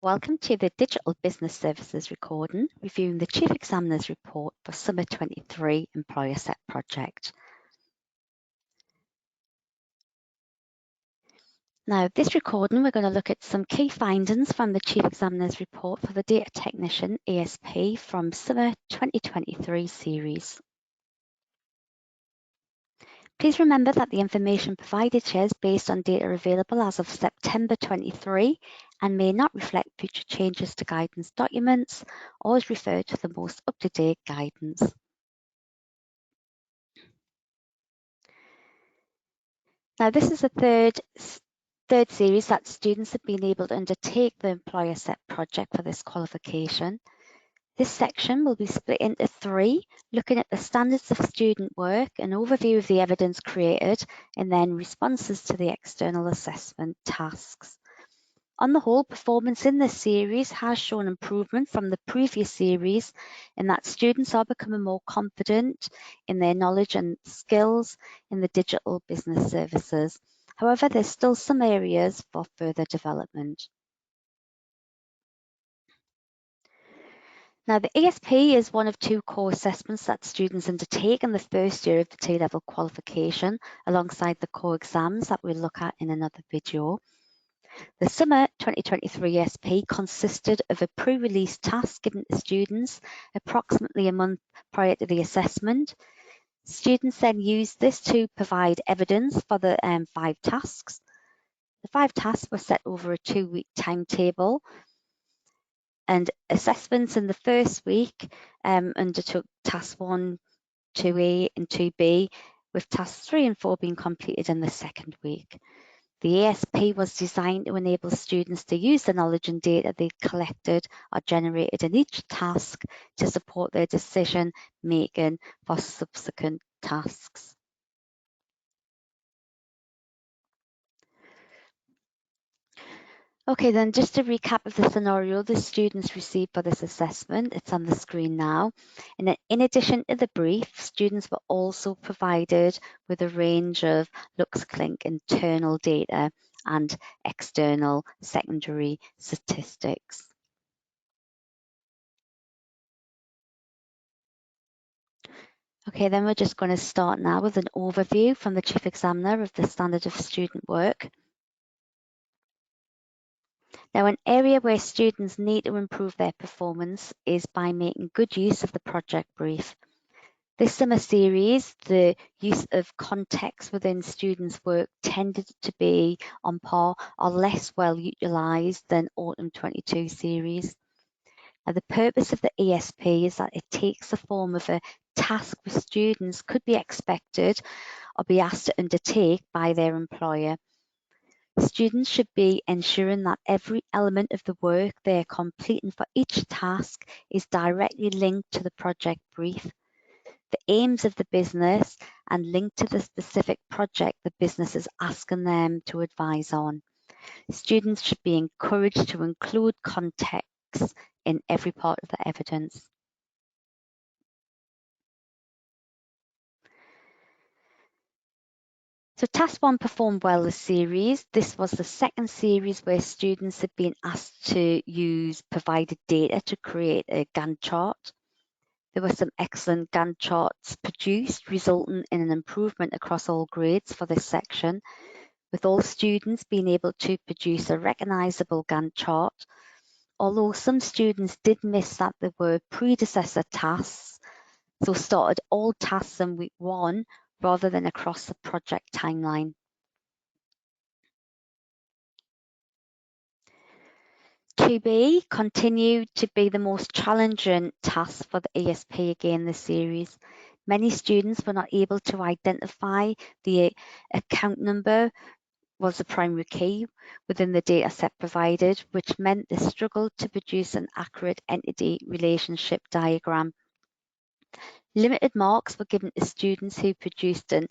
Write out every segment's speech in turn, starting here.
Welcome to the Digital Business Services recording, reviewing the Chief Examiner's report for Summer 23 Employer Set project. Now, this recording, we're going to look at some key findings from the Chief Examiner's report for the Data Technician ESP from Summer 2023 series. Please remember that the information provided here is based on data available as of September 23 and may not reflect future changes to guidance documents or is referred to the most up-to-date guidance. Now, this is the third series that students have been able to undertake the Employer Set project for this qualification. This section will be split into three, looking at the standards of student work, an overview of the evidence created, and then responses to the external assessment tasks. On the whole, performance in this series has shown improvement from the previous series in that students are becoming more confident in their knowledge and skills in the digital business services. However, there's still some areas for further development. Now, the ESP is one of two core assessments that students undertake in the first year of the T-level qualification, alongside the core exams that we'll look at in another video. The Summer 2023 ESP consisted of a pre-release task given to students approximately a month prior to the assessment. Students then used this to provide evidence for the 5 tasks. The 5 tasks were set over a 2-week timetable, and assessments in the first week undertook task 1, 2A and 2B, with tasks 3 and 4 being completed in the second week. The ESP was designed to enable students to use the knowledge and data they collected or generated in each task to support their decision making for subsequent tasks. Okay, then just to recap of the scenario the students received for this assessment, it's on the screen now. And in addition to the brief, students were also provided with a range of looks-like internal data and external secondary statistics. Okay, then we're just going to start now with an overview from the Chief Examiner of the standard of student work. Now, an area where students need to improve their performance is by making good use of the project brief. This summer series, the use of context within students' work tended to be on par or less well utilised than Autumn 22 series. Now, the purpose of the ESP is that it takes the form of a task which students could be expected or be asked to undertake by their employer. Students should be ensuring that every element of the work they are completing for each task is directly linked to the project brief, the aims of the business, and linked to the specific project the business is asking them to advise on. Students should be encouraged to include context in every part of the evidence. So task 1 performed well this series. This was the second series where students had been asked to use provided data to create a Gantt chart. There were some excellent Gantt charts produced, resulting in an improvement across all grades for this section, with all students being able to produce a recognisable Gantt chart. Although some students did miss that there were predecessor tasks, so started all tasks in week 1 rather than across the project timeline. 2B continued to be the most challenging task for the ESP again this series. Many students were not able to identify the account number was the primary key within the data set provided, which meant they struggled to produce an accurate entity relationship diagram. Limited marks were given to students who produced an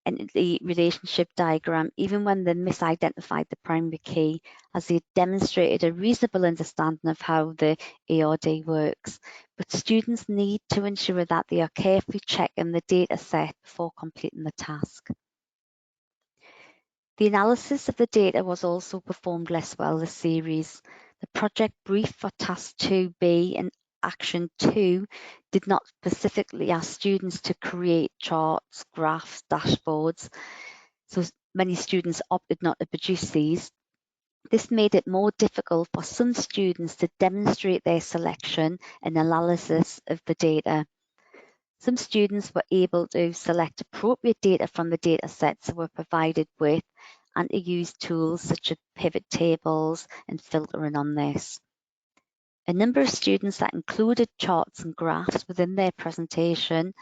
entity relationship diagram, even when they misidentified the primary key, as they demonstrated a reasonable understanding of how the ERD works. But students need to ensure that they are carefully checking the data set before completing the task. The analysis of the data was also performed less well this series. The project brief for Task 2B and Action 2 did not specifically ask students to create charts, graphs, dashboards, so many students opted not to produce these. This made it more difficult for some students to demonstrate their selection and analysis of the data. Some students were able to select appropriate data from the data sets they were provided with and to use tools such as pivot tables and filtering on this. A number of students that included charts and graphs within their presentation,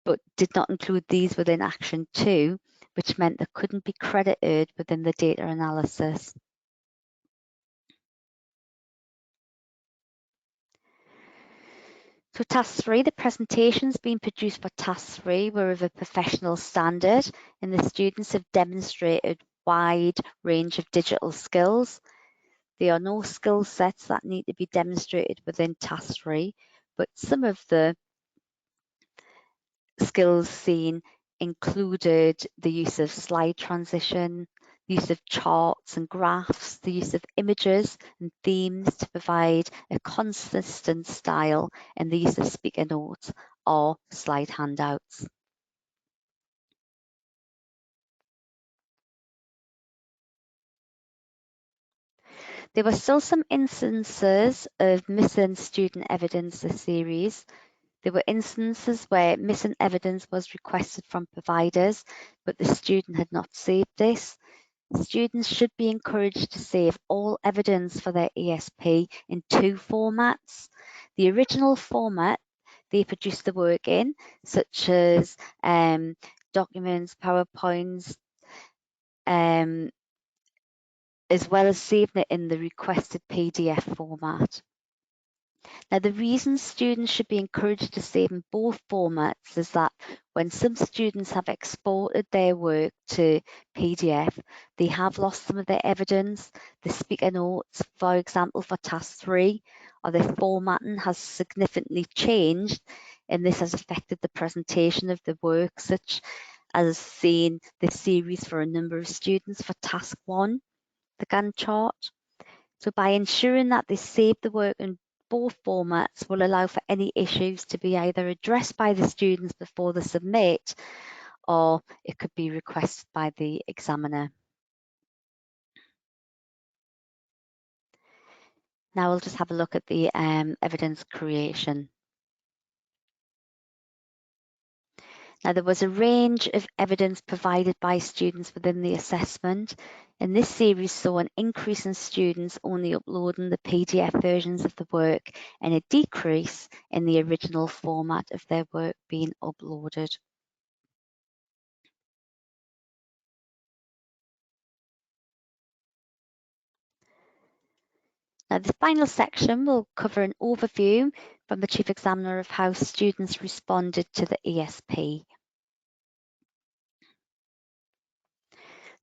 but did not include these within Action 2, which meant they couldn't be credited within the data analysis. So Task 3, the presentations being produced for Task 3 were of a professional standard, and the students have demonstrated wide range of digital skills. There are no skill sets that need to be demonstrated within Task 3, but some of the skills seen included the use of slide transition, the use of charts and graphs, the use of images and themes to provide a consistent style, and the use of speaker notes or slide handouts. There were still some instances of missing student evidence this series. There were instances where missing evidence was requested from providers, but the student had not saved this. Students should be encouraged to save all evidence for their ESP in two formats. The original format they produced the work in, such as documents, PowerPoints, as well as saving it in the requested PDF format. Now, the reason students should be encouraged to save in both formats is that when some students have exported their work to PDF, they have lost some of their evidence. The speaker notes, for example, for Task 3, or their formatting has significantly changed, and this has affected the presentation of the work, such as seeing this series for a number of students for Task 1, the Gantt chart. So by ensuring that they save the work in both formats will allow for any issues to be either addressed by the students before they submit, or it could be requested by the examiner. Now we'll just have a look at the evidence creation. Now, there was a range of evidence provided by students within the assessment, and this series saw an increase in students only uploading the PDF versions of the work and a decrease in the original format of their work being uploaded. Now, the final section will cover an overview from the Chief Examiner of how students responded to the ESP.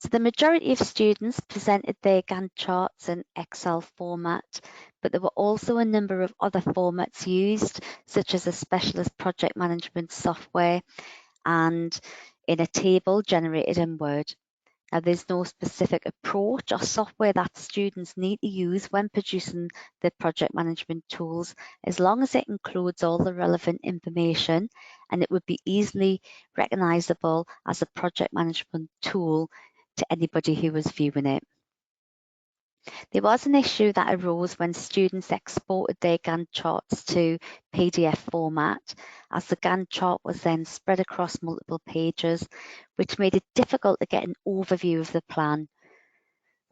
So the majority of students presented their Gantt charts in Excel format, but there were also a number of other formats used, such as a specialist project management software and in a table generated in Word. Now, there's no specific approach or software that students need to use when producing the project management tools, as long as it includes all the relevant information and it would be easily recognizable as a project management tool to anybody who was viewing it. There was an issue that arose when students exported their Gantt charts to PDF format, as the Gantt chart was then spread across multiple pages, which made it difficult to get an overview of the plan.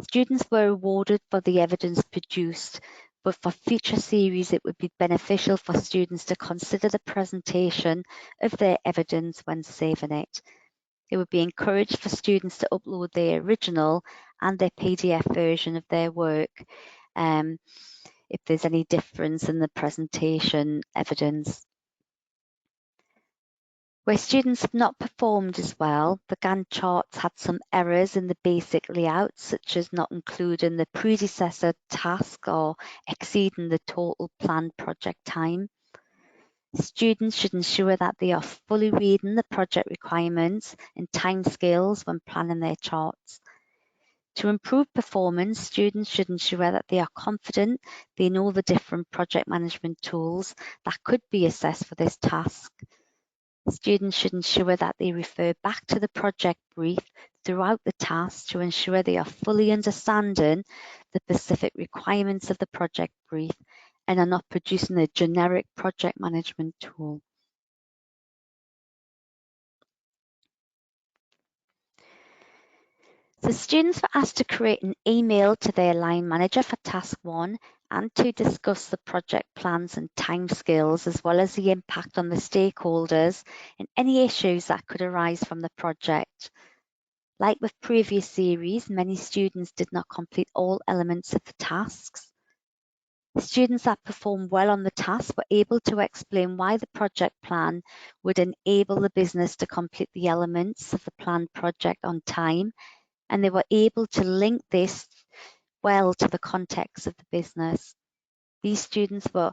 Students were awarded for the evidence produced, but for future series it would be beneficial for students to consider the presentation of their evidence when saving it. It would be encouraged for students to upload their original and their PDF version of their work if there's any difference in the presentation evidence. Where students have not performed as well, the Gantt charts had some errors in the basic layout, such as not including the predecessor task or exceeding the total planned project time. Students should ensure that they are fully reading the project requirements and timescales when planning their charts. To improve performance, students should ensure that they are confident they know the different project management tools that could be assessed for this task. Students should ensure that they refer back to the project brief throughout the task to ensure they are fully understanding the specific requirements of the project brief and are not producing a generic project management tool. The students were asked to create an email to their line manager for task 1 and to discuss the project plans and timescales, as well as the impact on the stakeholders and any issues that could arise from the project. Like with previous series, many students did not complete all elements of the tasks. Students that performed well on the task were able to explain why the project plan would enable the business to complete the elements of the planned project on time, and they were able to link this well to the context of the business. These students were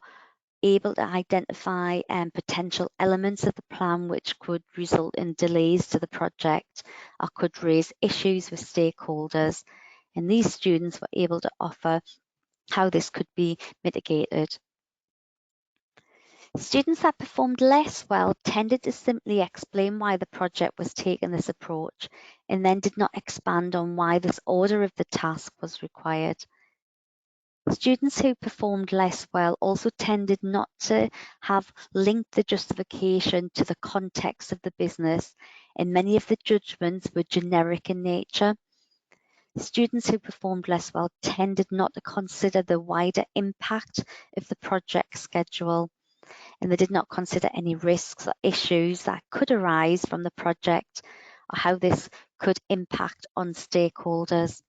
able to identify potential elements of the plan which could result in delays to the project or could raise issues with stakeholders. And these students were able to offer how this could be mitigated. Students that performed less well tended to simply explain why the project was taking this approach and then did not expand on why this order of the task was required. Students who performed less well also tended not to have linked the justification to the context of the business, and many of the judgments were generic in nature. Students who performed less well tended not to consider the wider impact of the project schedule, and they did not consider any risks or issues that could arise from the project or how this could impact on stakeholders.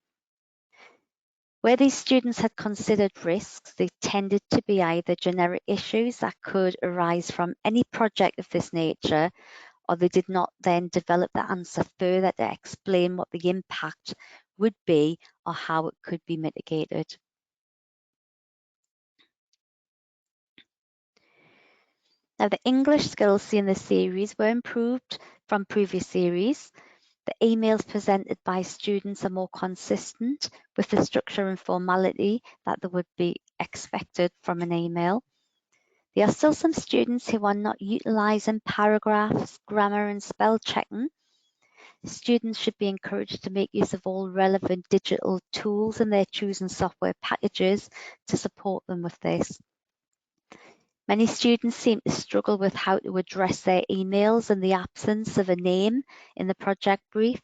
Where these students had considered risks, they tended to be either generic issues that could arise from any project of this nature, or they did not then develop the answer further to explain what the impact would be or how it could be mitigated. Now, the English skills seen in this series were improved from previous series. The emails presented by students are more consistent with the structure and formality that would be expected from an email. There are still some students who are not utilising paragraphs, grammar and spell checking. Students should be encouraged to make use of all relevant digital tools in their choosing software packages to support them with this. Many students seem to struggle with how to address their emails in the absence of a name in the project brief.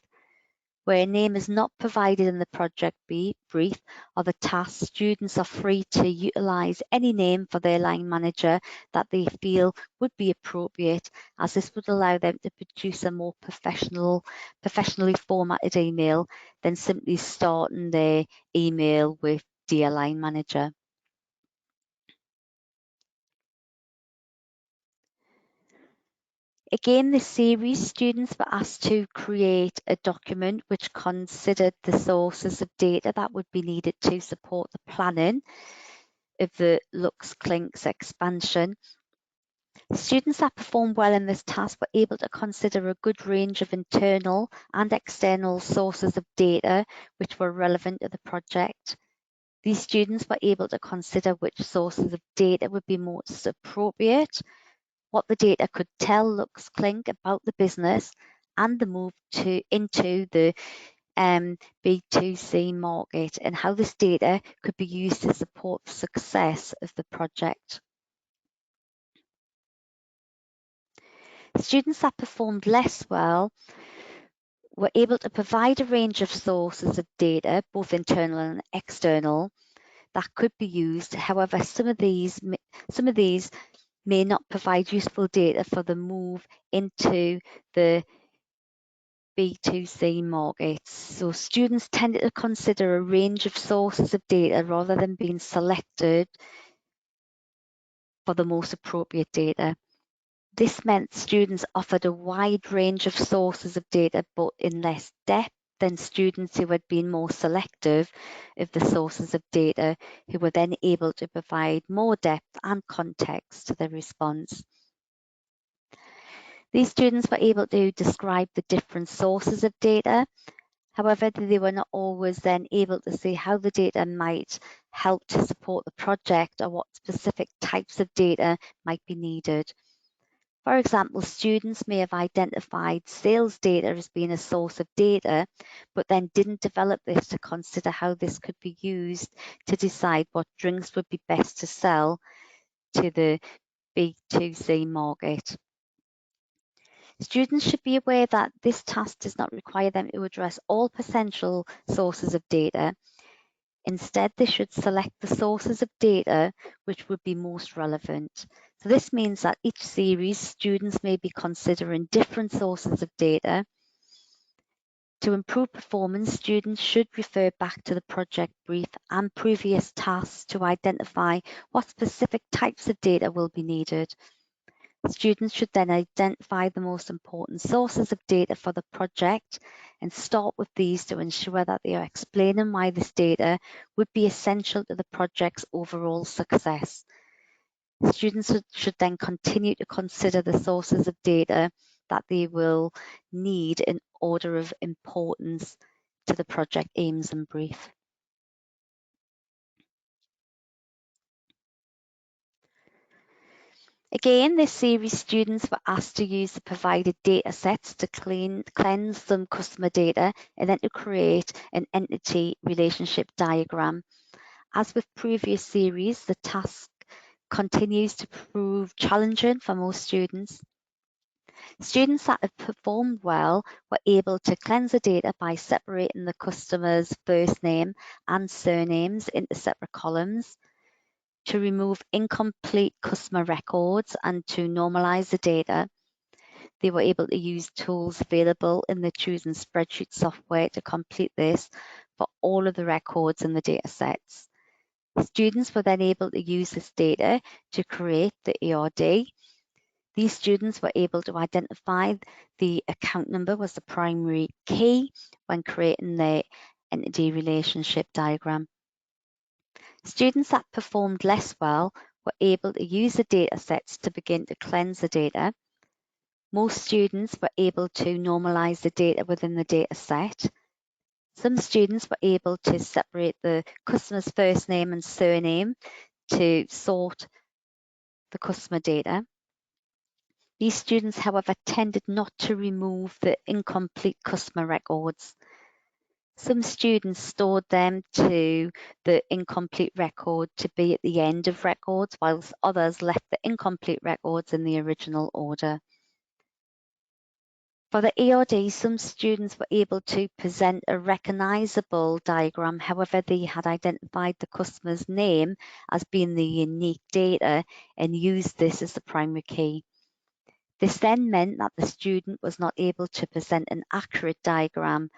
Where a name is not provided in the project brief or the task, students are free to utilise any name for their line manager that they feel would be appropriate, as this would allow them to produce a more professionally formatted email than simply starting their email with "Dear Line Manager." Again, this series, students were asked to create a document which considered the sources of data that would be needed to support the planning of the LuxClinks expansion. Students that performed well in this task were able to consider a good range of internal and external sources of data which were relevant to the project. These students were able to consider which sources of data would be most appropriate, what the data could tell LuxClink about the business, and the move into the B2C market, and how this data could be used to support the success of the project. Students that performed less well were able to provide a range of sources of data, both internal and external, that could be used. However, some of these may not provide useful data for the move into the B2C markets. So students tended to consider a range of sources of data rather than being selected for the most appropriate data. This meant students offered a wide range of sources of data, but in less depth than students who had been more selective of the sources of data, who were then able to provide more depth and context to their response. These students were able to describe the different sources of data, However, they were not always then able to see how the data might help to support the project or what specific types of data might be needed. For example, students may have identified sales data as being a source of data, but then didn't develop this to consider how this could be used to decide what drinks would be best to sell to the B2C market. Students should be aware that this task does not require them to address all potential sources of data. Instead, they should select the sources of data which would be most relevant. So this means that each series, students may be considering different sources of data. To improve performance, students should refer back to the project brief and previous tasks to identify what specific types of data will be needed. Students should then identify the most important sources of data for the project and start with these to ensure that they are explaining why this data would be essential to the project's overall success. Students should then continue to consider the sources of data that they will need in order of importance to the project aims and brief. Again, this series, students were asked to use the provided data sets to cleanse some customer data and then to create an entity relationship diagram. As with previous series, the task continues to prove challenging for most students. Students that have performed well were able to cleanse the data by separating the customer's first name and surnames into separate columns, to remove incomplete customer records and to normalize the data. They were able to use tools available in the Choosing Spreadsheet software to complete this for all of the records in the data sets. Students were then able to use this data to create the ERD. These students were able to identify the account number was the primary key when creating the entity relationship diagram. Students that performed less well were able to use the data sets to begin to cleanse the data. Most students were able to normalize the data within the data set. Some students were able to separate the customer's first name and surname to sort the customer data. These students, however, tended not to remove the incomplete customer records. Some students stored them to the incomplete record to be at the end of records, whilst others left the incomplete records in the original order. For the ERD, some students were able to present a recognizable diagram. However, they had identified the customer's name as being the unique data and used this as the primary key. This then meant that the student was not able to present an accurate diagram.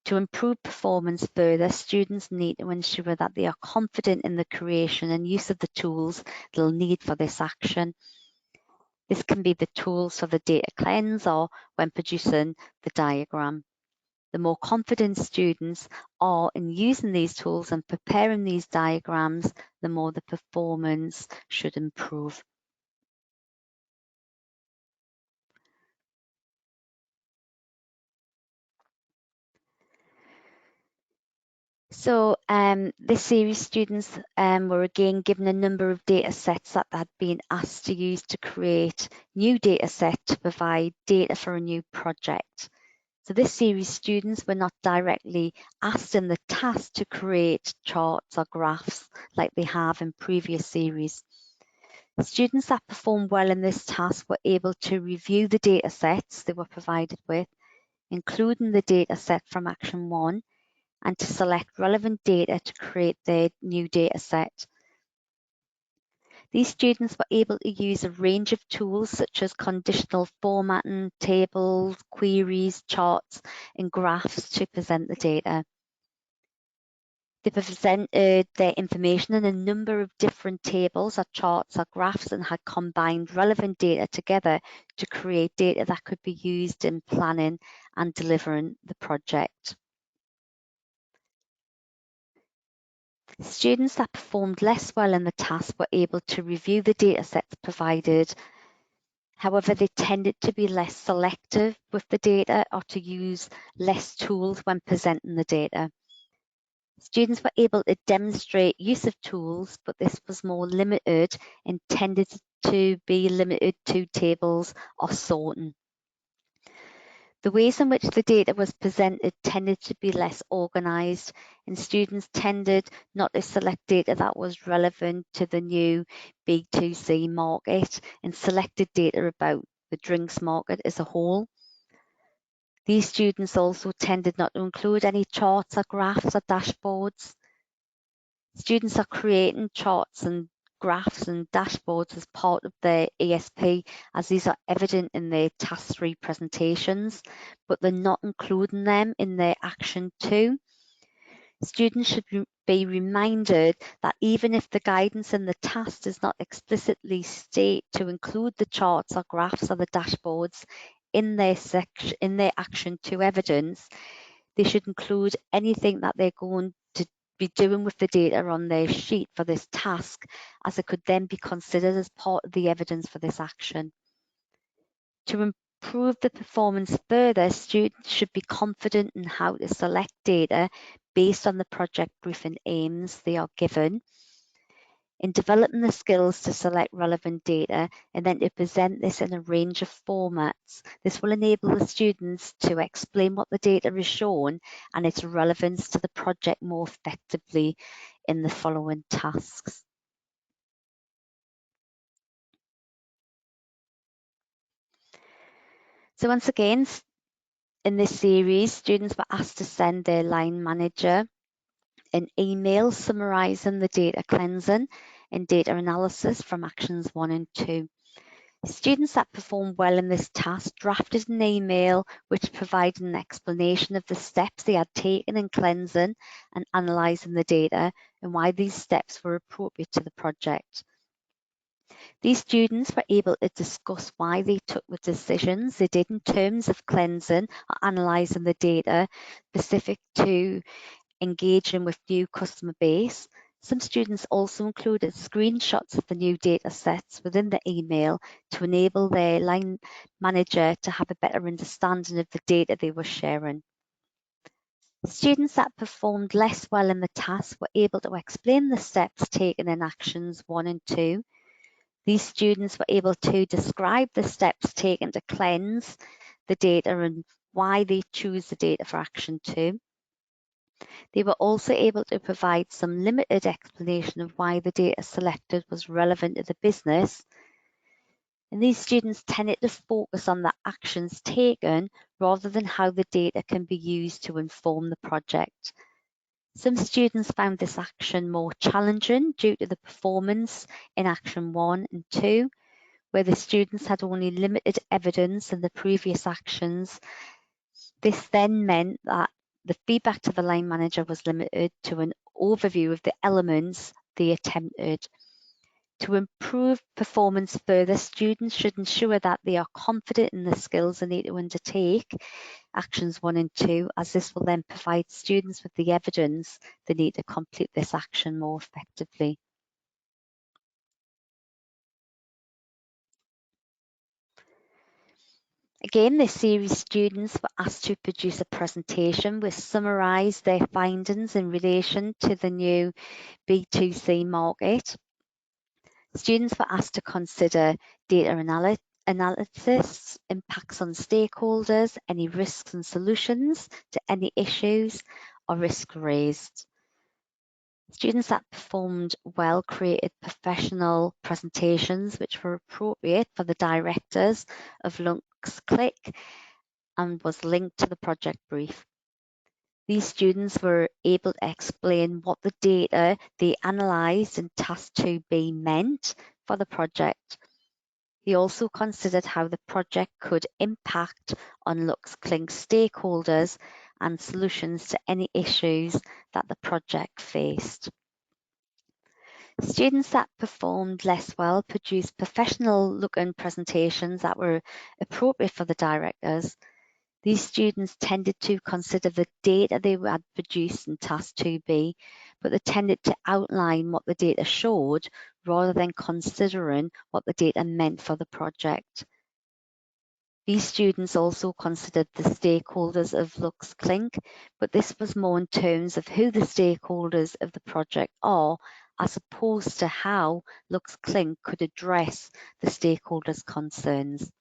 To improve performance further, students need to ensure that they are confident in the creation and use of the tools they'll need for this action. This can be the tools for the data cleanse or when producing the diagram. The more confident students are in using these tools and preparing these diagrams, the more the performance should improve. So this series, students were again given a number of data sets that had been asked to use to create new data set to provide data for a new project. So this series, students were not directly asked in the task to create charts or graphs like they have in previous series. Students that performed well in this task were able to review the data sets they were provided with, including the data set from Action 1, and to select relevant data to create their new data set. These students were able to use a range of tools such as conditional formatting, tables, queries, charts, and graphs to present the data. They presented their information in a number of different tables or charts or graphs and had combined relevant data together to create data that could be used in planning and delivering the project. Students that performed less well in the task were able to review the data sets provided However, they tended to be less selective with the data or to use less tools when presenting the data. Students were able to demonstrate use of tools, but this was more limited and tended to be limited to tables or sorting. The ways in which the data was presented tended to be less organised, and students tended not to select data that was relevant to the new B2C market and selected data about the drinks market as a whole. These students also tended not to include any charts or graphs or dashboards. Students are creating charts and graphs and dashboards as part of their ESP, as these are evident in their task 3 presentations, but they're not including them in their action 2. Students should be reminded that even if the guidance in the task does not explicitly state to include the charts or graphs or the dashboards in their action 2 evidence, they should include anything that they're going to be doing with the data on their sheet for this task, as it could then be considered as part of the evidence for this action. To improve the performance further, students should be confident in how to select data based on the project brief and aims they are given, in developing the skills to select relevant data and then to present this in a range of formats. This will enable the students to explain what the data is shown and its relevance to the project more effectively in the following tasks. So once again, in this series, students were asked to send their line manager an email summarising the data cleansing and data analysis from actions 1 and 2. Students that performed well in this task drafted an email which provided an explanation of the steps they had taken in cleansing and analysing the data and why these steps were appropriate to the project. These students were able to discuss why they took the decisions they did in terms of cleansing or analysing the data specific to engaging with new customer base. Some students also included screenshots of the new data sets within the email to enable their line manager to have a better understanding of the data they were sharing. Students that performed less well in the task were able to explain the steps taken in actions 1 and 2. These students were able to describe the steps taken to cleanse the data and why they choose the data for action 2. They were also able to provide some limited explanation of why the data selected was relevant to the business. And these students tended to focus on the actions taken rather than how the data can be used to inform the project. Some students found this action more challenging due to the performance in action 1 and 2, where the students had only limited evidence in the previous actions. This then meant that the feedback to the line manager was limited to an overview of the elements they attempted. To improve performance further, students should ensure that they are confident in the skills they need to undertake actions 1 and 2, as this will then provide students with the evidence they need to complete this action more effectively. Again, this series students were asked to produce a presentation which summarised their findings in relation to the new B2C market. Students were asked to consider data analysis, impacts on stakeholders, any risks and solutions to any issues or risk raised. Students that performed well created professional presentations which were appropriate for the directors of Lux Click and was linked to the project brief. These students were able to explain what the data they analysed in Task 2B meant for the project. They also considered how the project could impact on Lux Click stakeholders and solutions to any issues that the project faced. Students that performed less well produced professional-looking presentations that were appropriate for the directors. These students tended to consider the data they had produced in Task 2B, but they tended to outline what the data showed rather than considering what the data meant for the project. These students also considered the stakeholders of Lux Clink, but this was more in terms of who the stakeholders of the project are, as opposed to how Lux Clink could address the stakeholders' concerns.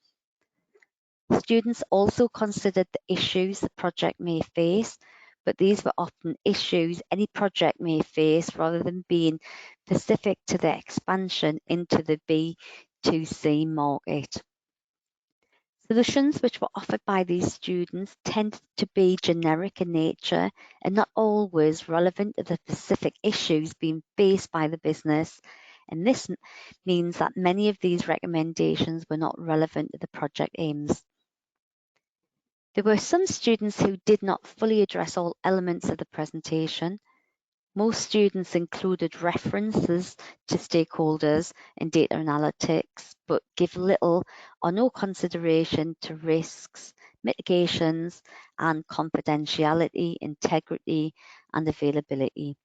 Students also considered the issues the project may face, but these were often issues any project may face rather than being specific to their expansion into the B2C market. Solutions which were offered by these students tended to be generic in nature and not always relevant to the specific issues being faced by the business, and this means that many of these recommendations were not relevant to the project aims. There were some students who did not fully address all elements of the presentation. Most students included references to stakeholders and data analytics, but give little or no consideration to risks, mitigations, and confidentiality, integrity, and availability.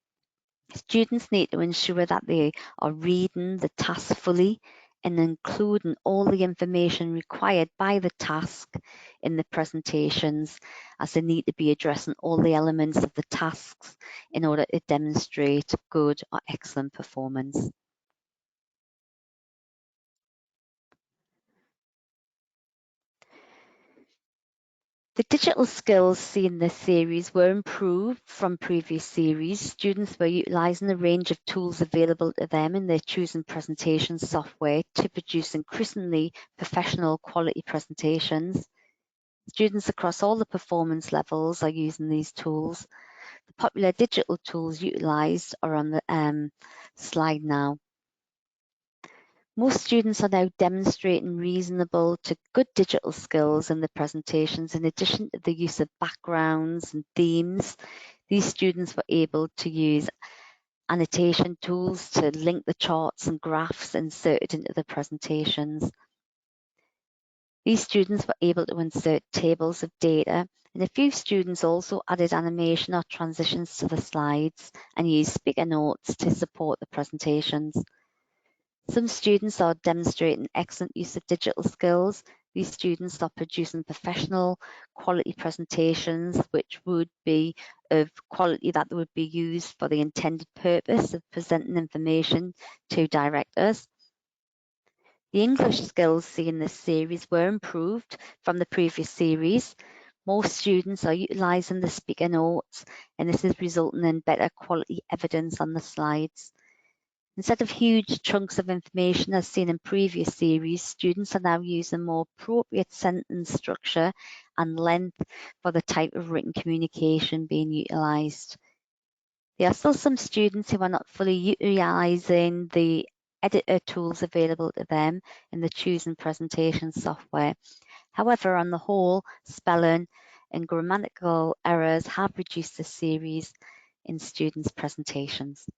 Students need to ensure that they are reading the task fully and including all the information required by the task in the presentations, as they need to be addressing all the elements of the tasks in order to demonstrate good or excellent performance. The digital skills seen in this series were improved from previous series. Students were utilising the range of tools available to them in their choosing presentation software to produce increasingly professional quality presentations. Students across all the performance levels are using these tools. The popular digital tools utilised are on the slide now. Most students are now demonstrating reasonable to good digital skills in the presentations. In addition to the use of backgrounds and themes, these students were able to use annotation tools to link the charts and graphs inserted into the presentations. These students were able to insert tables of data, and a few students also added animation or transitions to the slides and used speaker notes to support the presentations. Some students are demonstrating excellent use of digital skills. These students are producing professional quality presentations, which would be of quality that would be used for the intended purpose of presenting information to directors. The English skills seen in this series were improved from the previous series. More students are utilising the speaker notes, and this is resulting in better quality evidence on the slides. Instead of huge chunks of information as seen in previous series, students are now using more appropriate sentence structure and length for the type of written communication being utilised. There are still some students who are not fully utilising the editor tools available to them in the choosing presentation software. However, on the whole, spelling and grammatical errors have reduced this series in students' presentations.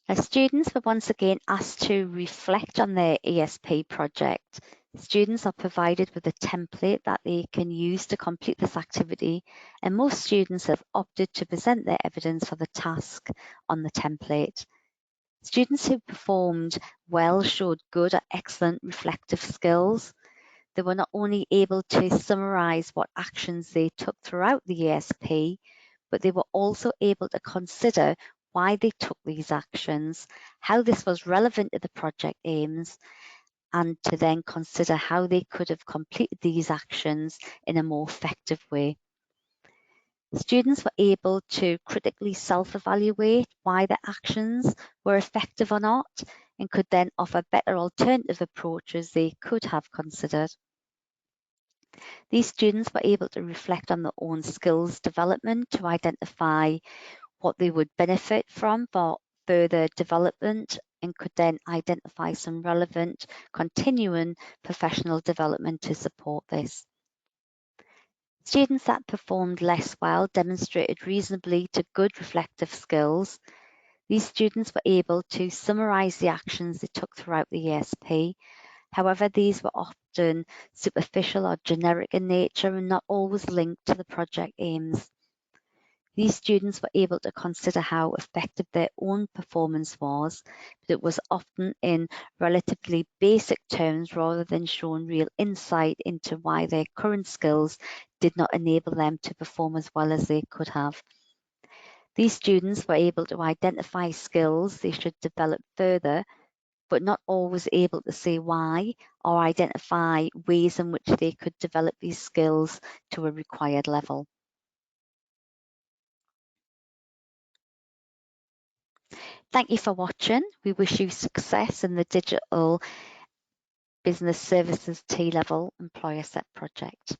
Now, students were once again asked to reflect on their ESP project. Students are provided with a template that they can use to complete this activity, and most students have opted to present their evidence for the task on the template. Students who performed well showed good or excellent reflective skills. They were not only able to summarise what actions they took throughout the ESP, but they were also able to consider why they took these actions, how this was relevant to the project aims, and to then consider how they could have completed these actions in a more effective way. Students were able to critically self-evaluate why their actions were effective or not, and could then offer better alternative approaches they could have considered. These students were able to reflect on their own skills development to identify what they would benefit from for further development, and could then identify some relevant continuing professional development to support this. Students that performed less well demonstrated reasonably to good reflective skills. These students were able to summarise the actions they took throughout the ESP. However, these were often superficial or generic in nature and not always linked to the project aims. These students were able to consider how effective their own performance was, but it was often in relatively basic terms rather than showing real insight into why their current skills did not enable them to perform as well as they could have. These students were able to identify skills they should develop further, but not always able to say why or identify ways in which they could develop these skills to a required level. Thank you for watching. We wish you success in the Digital Business Services T-Level Employer Set project.